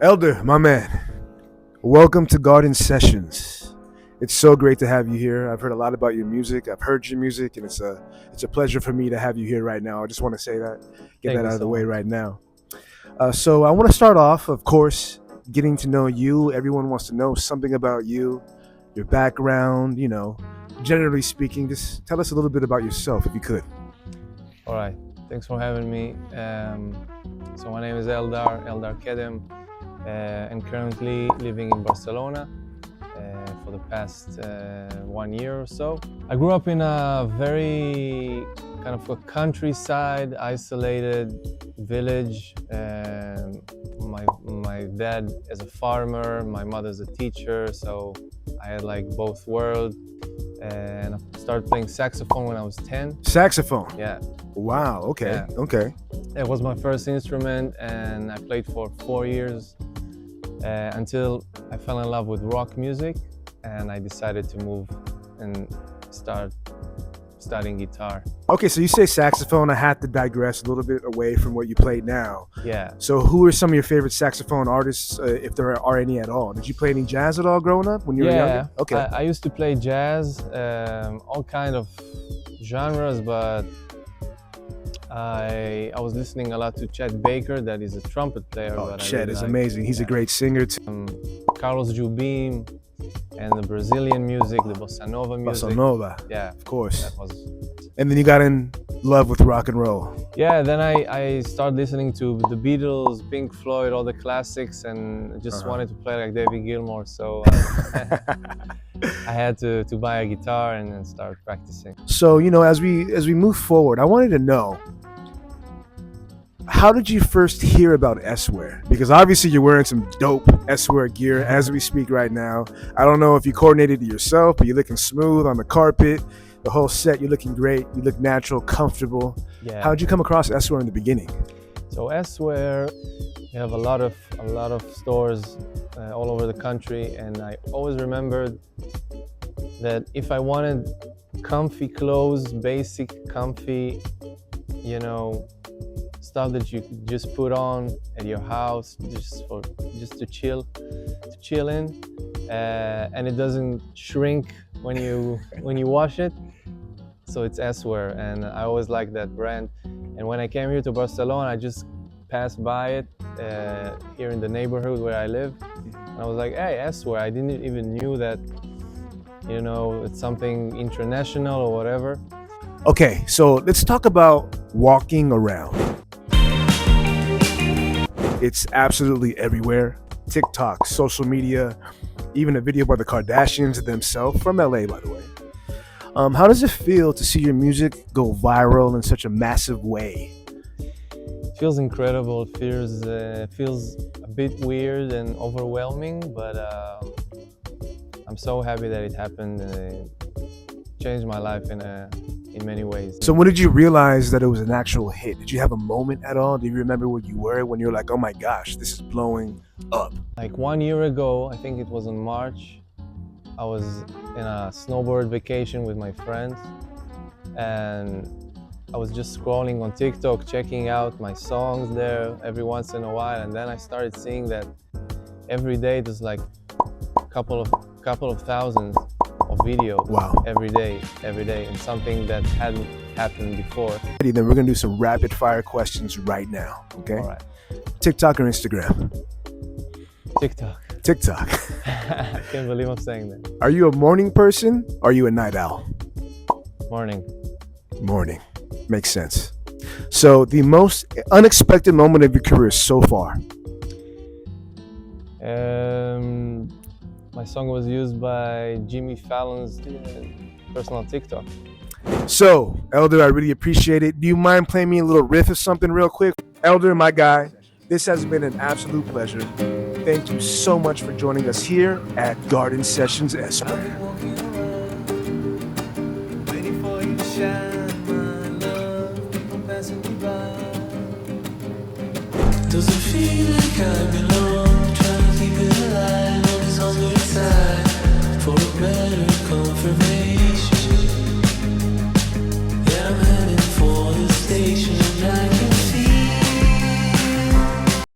Elder, my man, welcome to Garden Sessions. It's so great to have you here. I've heard a lot about your music. I've heard your music, and it's a pleasure for me to have you here right now. I just want to say that, get Thank that you out of the so way much. right now. So I want to start off, of course, getting to know you. Everyone wants to know something about you, your background. Generally speaking, just tell us a little bit about yourself, if you could. All right, thanks for having me. So my name is Eldar Kedem, and currently living in Barcelona for the past 1 year or so. I grew up in a very kind of a countryside, isolated village. My dad is a farmer, my mother's a teacher, so I had like both worlds. And I started playing saxophone when I was 10. Saxophone. Yeah. Wow. Okay. Yeah. Okay. It was my first instrument, and I played for 4 years until I fell in love with rock music, and I decided to move and start studying guitar. Okay. So you say saxophone. I had to digress a little bit away from what you play now. Yeah. So who are some of your favorite saxophone artists, if there are any at all? Did you play any jazz at all growing up when you were younger? Okay. I used to play jazz, all kind of genres, but I was listening a lot to Chet Baker, that is a trumpet player. Oh, but Chet is amazing. He's a great singer too. Carlos Jobim, and the Brazilian music, the bossa nova music. Bossa Nova. Yeah, Of course. that was. And then you got in love with rock and roll. Yeah, then I started listening to the Beatles, Pink Floyd, all the classics, and just wanted to play like David Gilmour. So I had to buy a guitar and then start practicing. So, as we move forward, I wanted to know, how did you first hear about S.Wear? Because obviously you're wearing some dope S.Wear gear as we speak right now. I don't know if you coordinated it yourself, but you're looking smooth on the carpet. The whole set, you're looking great. You look natural, comfortable. Yeah. How did you come across S.Wear in the beginning? So S.Wear, we have a lot of stores all over the country, and I always remembered that if I wanted comfy clothes, basic comfy, stuff that you could just put on at your house just to chill in, and it doesn't shrink when you wash it. So it's S.Wear, and I always liked that brand. And when I came here to Barcelona, I just passed by it here in the neighborhood where I live, and I was like, hey, S.Wear. I didn't even knew that it's something international or whatever. Okay, so let's talk about walking around. It's absolutely everywhere. TikTok, social media, even a video by the Kardashians themselves, from LA, by the way. How does it feel to see your music go viral in such a massive way? It feels incredible. It feels a bit weird and overwhelming, but I'm so happy that it happened, and it changed my life in many ways. So when did you realize that it was an actual hit? Did you have a moment at all? Do you remember where you were when you were like, oh my gosh, this is blowing up? Like 1 year ago, I think it was in March, I was in a snowboard vacation with my friends, and I was just scrolling on TikTok, checking out my songs there every once in a while, and then I started seeing that every day there's like a couple of thousands of videos. Wow. every day, and something that hadn't happened before. Then we're gonna do some rapid fire questions right now, okay? All right. TikTok or Instagram? TikTok. TikTok. I can't believe I'm saying that. Are you a morning person or are you a night owl? Morning. Morning. Makes sense. So the most unexpected moment of your career so far? My song was used by Jimmy Fallon's personal TikTok. So, Elder, I really appreciate it. Do you mind playing me a little riff of something real quick? Elder, my guy, this has been an absolute pleasure. Thank you so much for joining us here at Garden Sessions S.Wear. Waiting for you to shine, my love, passing you by. Doesn't feel like I belong.